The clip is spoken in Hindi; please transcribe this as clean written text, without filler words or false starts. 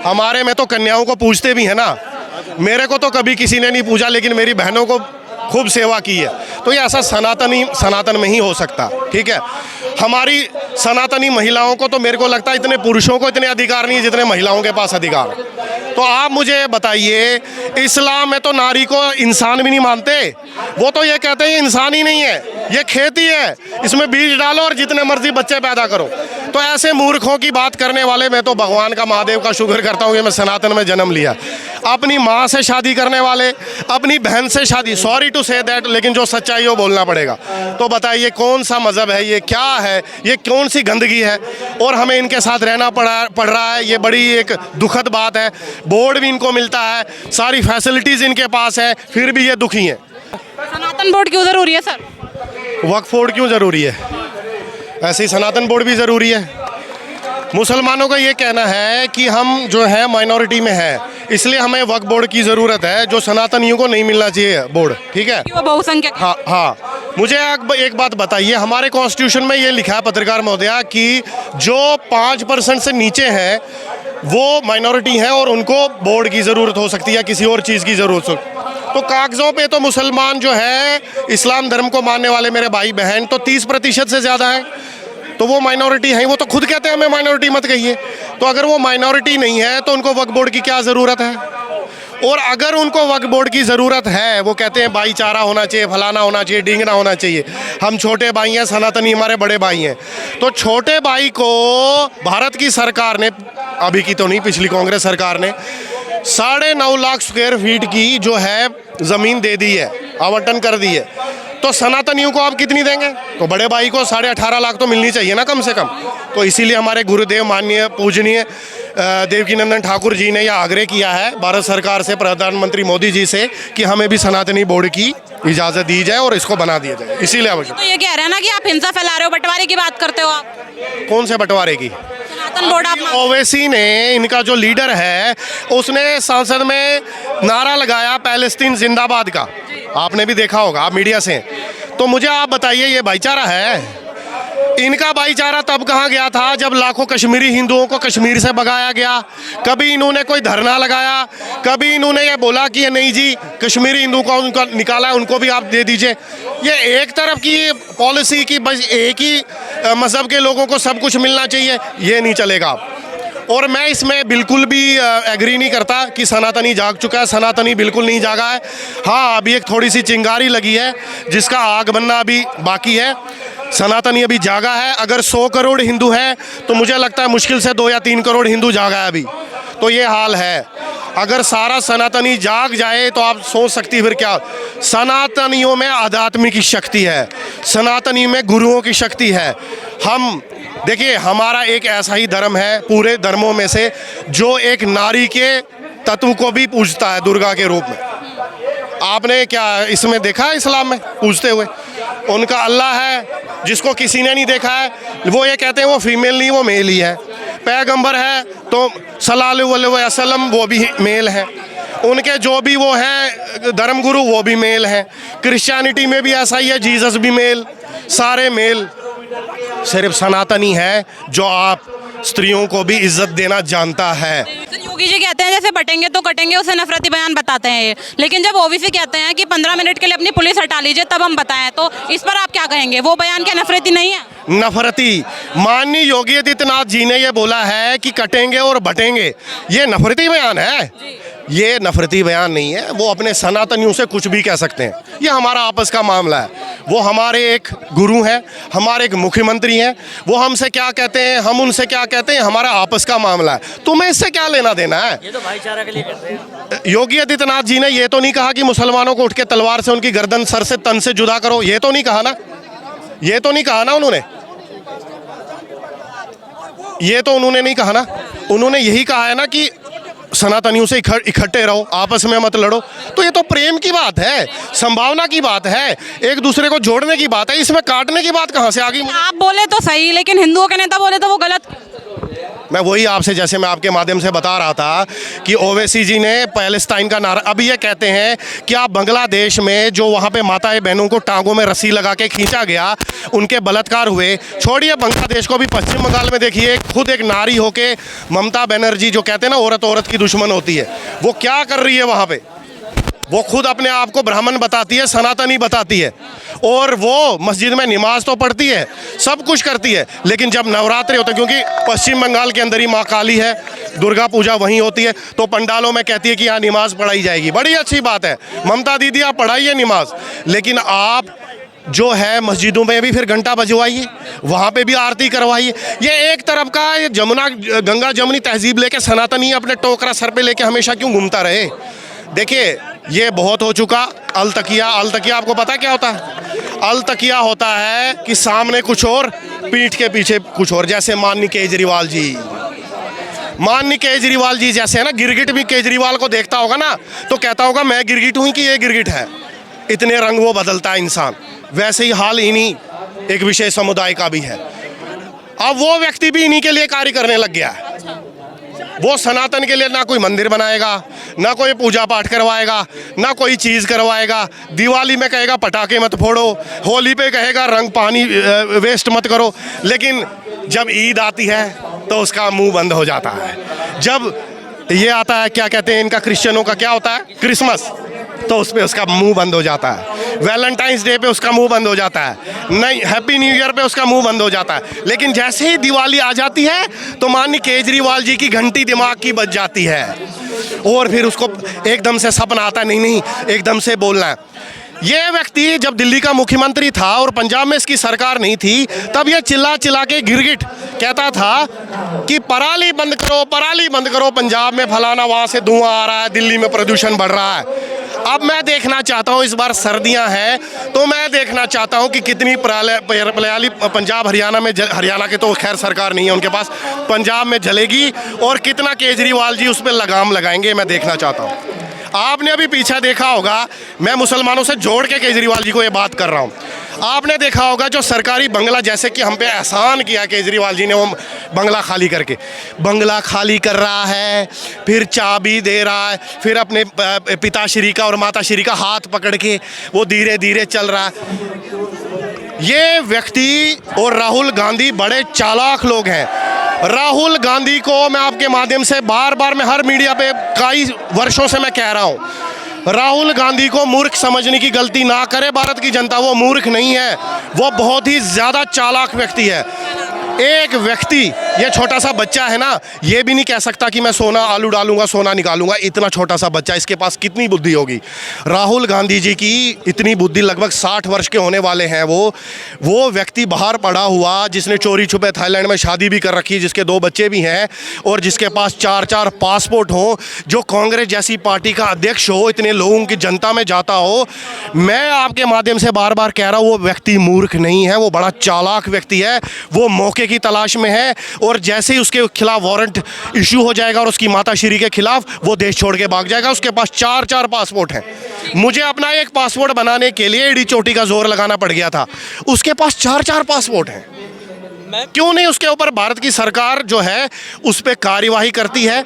हमारे में तो कन्याओं को पूजते भी है ना। मेरे को तो कभी किसी ने नहीं पूजा, लेकिन मेरी बहनों को खूब सेवा की है। तो ये ऐसा सनातन में ही हो सकता, ठीक है। हमारी सनातनी महिलाओं को तो मेरे को लगता है इतने पुरुषों को इतने अधिकार नहीं है जितने महिलाओं के पास अधिकार है। तो आप मुझे बताइए, इस्लाम में तो नारी को इंसान भी नहीं मानते। वो तो ये कहते हैं इंसान ही नहीं है, ये खेती है, इसमें बीज डालो और जितने मर्जी बच्चे पैदा करो। तो ऐसे मूर्खों की बात करने वाले, मैं तो भगवान का, महादेव का शुक्र करता हूँ कि मैं सनातन में जन्म लिया। अपनी माँ से शादी करने वाले, अपनी बहन से शादी, सॉरी टू से दैट, लेकिन जो सच्चाई वो बोलना पड़ेगा। तो बताइए कौन सा मज़हब है ये, क्या है ये, कौन सी गंदगी है, और हमें इनके साथ रहना पड़ रहा है। ये बड़ी एक दुखद बात है। बोर्ड भी इनको मिलता है, सारी फैसिलिटीज़ इनके पास है, फिर भी ये दुखी हैं। सनातन बोर्ड क्यों ज़रूरी है सर? वक्फ बोर्ड क्यों ज़रूरी है? ऐसे ही सनातन बोर्ड भी ज़रूरी है। मुसलमानों का ये कहना है कि हम जो है माइनॉरिटी में है, इसलिए हमें वक्फ बोर्ड की ज़रूरत है, जो सनातनियों को नहीं मिलना चाहिए बोर्ड, ठीक है। वो बहुसंख्यक। हाँ हाँ, मुझे एक बात बताइए, हमारे कॉन्स्टिट्यूशन में ये लिखा है पत्रकार महोदया कि जो 5% से नीचे हैं वो माइनॉरिटी हैं और उनको बोर्ड की ज़रूरत हो सकती है या किसी और चीज़ की ज़रूरत हो। तो कागज़ों पे तो मुसलमान जो है, इस्लाम धर्म को मानने वाले मेरे भाई बहन तो 30% से ज़्यादा है, तो वो माइनॉरिटी हैं। वो तो खुद कहते हैं हमें माइनॉरिटी मत कहिए। तो अगर वो माइनॉरिटी नहीं है तो उनको वक्फ बोर्ड की क्या ज़रूरत है? और अगर उनको वक्फ बोर्ड की ज़रूरत है, वो कहते हैं भाईचारा होना चाहिए, फलाना होना चाहिए, ढींगना होना चाहिए। हम छोटे भाई हैं, सनातनी हमारे बड़े भाई हैं। तो छोटे भाई को भारत की सरकार ने, अभी की तो नहीं, पिछली कांग्रेस सरकार ने 9.5 लाख स्क्वायर फीट की जो है ज़मीन दे दी है, आवंटन कर दी है। तो सनातनियों को आप कितनी देंगे? तो बड़े भाई को 18.5 लाख तो मिलनी चाहिए ना कम से कम। तो इसीलिए हमारे गुरुदेव माननीय पूजनीय देवकीनंदन ठाकुर जी ने यह आग्रह किया है भारत सरकार से, प्रधानमंत्री मोदी जी से, कि हमें भी सनातनी बोर्ड की इजाज़त दी जाए और इसको बना दिया जाए। इसीलिए आवश्यक। तो ये कह रहे हैं ना कि आप हिंसा फैला रहे हो, बंटवारे की बात करते हो आप। कौन से बंटवारे की? सनातन बोर्ड आप ओवैसी ने, इनका जो लीडर है, उसने संसद में नारा लगाया पैलेस्तीन जिंदाबाद का, आपने भी देखा होगा, आप मीडिया से। तो मुझे आप बताइए, ये भाईचारा है? इनका भाईचारा तब कहाँ गया था जब लाखों कश्मीरी हिंदुओं को कश्मीर से भगाया गया। कभी इन्होंने कोई धरना लगाया, कभी इन्होंने ये बोला कि ये नहीं जी, कश्मीरी हिंदू को उनका निकाला है, उनको भी आप दे दीजिए। ये एक तरफ की पॉलिसी की, बस एक ही मज़हब के लोगों को सब कुछ मिलना चाहिए, ये नहीं चलेगा। और मैं इसमें बिल्कुल भी एग्री नहीं करता कि सनातनी जाग चुका है। सनातनी बिल्कुल नहीं जागा है। हाँ, अभी एक थोड़ी सी चिंगारी लगी है जिसका आग बनना अभी बाकी है। सनातनी अभी जागा है। अगर 100 करोड़ हिंदू हैं तो मुझे लगता है मुश्किल से 2 या 3 करोड़ हिंदू जागा है अभी। तो ये हाल है। अगर सारा सनातनी जाग जाए तो आप सोच सकती फिर क्या। सनातनियों में आध्यात्मिक की शक्ति है, सनातनी में गुरुओं की शक्ति है। हम देखिए, हमारा एक ऐसा ही धर्म है पूरे धर्मों में से जो एक नारी के तत्व को भी पूजता है दुर्गा के रूप में। आपने क्या इसमें देखा है इस्लाम में पूजते हुए? उनका अल्लाह है जिसको किसी ने नहीं देखा है, वो ये कहते हैं वो फीमेल नहीं, वो मेल ही है। पैगंबर है तो सल्लल्लाहु अलैहि वसल्लम, वो भी मेल है। उनके जो भी वो हैं धर्मगुरु, वो भी मेल हैं। क्रिश्चियनिटी में भी ऐसा ही है, जीसस भी मेल, सारे मेल। सिर्फ सनातनी है जो आप स्त्रियों को भी इज्जत देना जानता है। योगी जी कहते हैं जैसे बटेंगे तो कटेंगे, उसे नफरती बयान बताते हैं ये। लेकिन जब ओबीसी कहते हैं कि 15 मिनट के लिए अपनी पुलिस हटा लीजिए तब हम बताएं, तो इस पर आप क्या कहेंगे? वो बयान क्या नफरती नहीं है? नफरती, माननीय योगी आदित्यनाथ जी ने ये बोला है कि कटेंगे और बटेंगे, ये नफरती बयान है? ये नफरती बयान नहीं है। वो अपने सनातनियों से कुछ भी कह सकते हैं, ये हमारा आपस का मामला है। वो हमारे एक गुरु हैं, हमारे एक मुख्यमंत्री हैं, वो हमसे क्या कहते हैं, हम उनसे क्या कहते हैं, हमारा आपस का मामला है। तुम्हें इससे क्या लेना देना है? ये तो भाईचारा के लिए करते हैं। योगी आदित्यनाथ जी ने ये तो नहीं कहा कि मुसलमानों को उठ के तलवार से उनकी गर्दन सर से तन से जुदा करो, ये तो नहीं कहा ना, ये तो नहीं कहा ना उन्होंने, ये तो उन्होंने नहीं कहा ना। उन्होंने यही कहा है ना कि सनातनियों से इकट्ठे रहो, आपस में मत लड़ो। तो ये तो प्रेम की बात है, संभावना की बात है, एक दूसरे को जोड़ने की बात है। इसमें काटने की बात कहाँ से आ गई? आप बोले तो सही, लेकिन हिंदुओं के नेता बोले तो वो गलत। मैं वही आपसे, जैसे मैं आपके माध्यम से बता रहा था कि ओवैसी जी ने पैलेस्टाइन का नारा, अभी ये कहते हैं कि आप बांग्लादेश में जो वहाँ पे माताएं बहनों को टांगों में रस्सी लगा के खींचा गया, उनके बलात्कार हुए, छोड़िए बांग्लादेश को भी, पश्चिम बंगाल में देखिए, खुद एक नारी होके ममता बनर्जी, जो कहते हैं ना औरत औरत की दुश्मन होती है, वो क्या कर रही है वहाँ पे? वो खुद अपने आप को ब्राह्मण बताती है, सनातनी बताती है, और वो मस्जिद में नमाज तो पढ़ती है, सब कुछ करती है, लेकिन जब नवरात्रि होते हैं, क्योंकि पश्चिम बंगाल के अंदर ही माँ काली है, दुर्गा पूजा वहीं होती है, तो पंडालों में कहती है कि यहाँ नमाज पढ़ाई जाएगी। बड़ी अच्छी बात है, ममता दीदी आप पढ़ाइए नमाज, लेकिन आप जो है मस्जिदों में भी फिर घंटा बजवाइए, वहाँ पे भी आरती करवाइए। ये एक तरफ का ये जमुना गंगा जमुनी तहजीब लेके सनातनी अपने टोकरा सर पे लेके हमेशा क्यों घूमता रहे? देखिए ये बहुत हो चुका। अलतकिया, अलतकिया आपको पता क्या होता है? अलतकिया होता है कि सामने कुछ और, पीठ के पीछे कुछ और। जैसे माननीय केजरीवाल जी, माननीय केजरीवाल जी जैसे है ना, गिरगिट भी केजरीवाल को देखता होगा ना तो कहता होगा मैं गिरगिट हूँ कि ये गिरगिट है। इतने रंग वो बदलता है इंसान। वैसे ही हाल इन्हीं एक विशेष समुदाय का भी है। अब वो व्यक्ति भी इन्हीं के लिए कार्य करने लग गया है। वो सनातन के लिए ना कोई मंदिर बनाएगा, ना कोई पूजा पाठ करवाएगा, ना कोई चीज़ करवाएगा। दिवाली में कहेगा पटाखे मत फोड़ो, होली पे कहेगा रंग पानी वेस्ट मत करो, लेकिन जब ईद आती है तो उसका मुंह बंद हो जाता है। जब ये आता है, क्या कहते हैं इनका, क्रिश्चियनों का क्या होता है, क्रिसमस, तो उस पर उसका मुंह बंद हो जाता है। वैलेंटाइंस डे पे उसका मुंह बंद हो जाता है, नहीं हैप्पी न्यू ईयर पे उसका मुंह बंद हो जाता है। लेकिन जैसे ही दिवाली आ जाती है तो माननीय केजरीवाल जी की घंटी दिमाग की बज जाती है, और फिर उसको एकदम से सपना आता है, नहीं नहीं एकदम से बोलना है। ये व्यक्ति जब दिल्ली का मुख्यमंत्री था और पंजाब में इसकी सरकार नहीं थी, तब ये चिल्ला चिल्ला के गिरगिट कहता था कि पराली बंद करो, पराली बंद करो, पंजाब में फलाना, वहाँ से धुआं आ रहा है, दिल्ली में प्रदूषण बढ़ रहा है। अब मैं देखना चाहता हूँ, इस बार सर्दियाँ हैं तो मैं देखना चाहता हूँ कि कितनी पराली पंजाब हरियाणा में, हरियाणा के तो खैर सरकार नहीं है उनके पास, पंजाब में जलेगी, और कितना केजरीवाल जी उस पर लगाम लगाएंगे, मैं देखना चाहता हूँ। आपने अभी पीछे देखा होगा, मैं मुसलमानों से जोड़ के केजरीवाल जी को ये बात कर रहा हूँ, आपने देखा होगा जो सरकारी बंगला, जैसे कि हम पे एहसान किया केजरीवाल जी ने, वो बंगला खाली करके, बंगला खाली कर रहा है, फिर चाबी दे रहा है, फिर अपने पिताश्री का और माताश्री का हाथ पकड़ के वो धीरे धीरे चल रहा है। ये व्यक्ति और राहुल गांधी बड़े चालाक लोग हैं। राहुल गांधी को मैं आपके माध्यम से बार बार, मैं हर मीडिया पे कई वर्षों से मैं कह रहा हूँ, राहुल गांधी को मूर्ख समझने की गलती ना करे भारत की जनता। वो मूर्ख नहीं है, वो बहुत ही ज़्यादा चालाक व्यक्ति है। एक व्यक्ति, ये छोटा सा बच्चा है ना, ये भी नहीं कह सकता कि मैं सोना आलू डालूंगा सोना निकालूंगा। इतना छोटा सा बच्चा, इसके पास कितनी बुद्धि होगी? राहुल गांधी जी की इतनी बुद्धि, लगभग 60 वर्ष के होने वाले हैं वो व्यक्ति बाहर पड़ा हुआ, जिसने चोरी छुपे थाईलैंड में शादी भी कर रखी, जिसके 2 बच्चे भी हैं, और जिसके पास 4-4 पासपोर्ट हो, जो कांग्रेस जैसी पार्टी का अध्यक्ष हो, इतने लोगों की जनता में जाता हो। मैं आपके माध्यम से बार बार कह रहा हूँ, वो व्यक्ति मूर्ख नहीं है, वो बड़ा चालाक व्यक्ति है। वो मौके की तलाश में है, और जैसे ही उसके खिलाफ वारंट इशू हो जाएगा और उसकी माताश्री के खिलाफ, वो देश छोड़ के भाग जाएगा। उसके पास 4-4 पासपोर्ट हैं। मुझे अपना एक पासपोर्ट बनाने के लिए एड़ी चोटी का जोर लगाना पड़ गया था, उसके पास 4-4 पासपोर्ट हैं। क्यों नहीं उसके ऊपर भारत की सरकार जो है उस पर कार्यवाही करती है?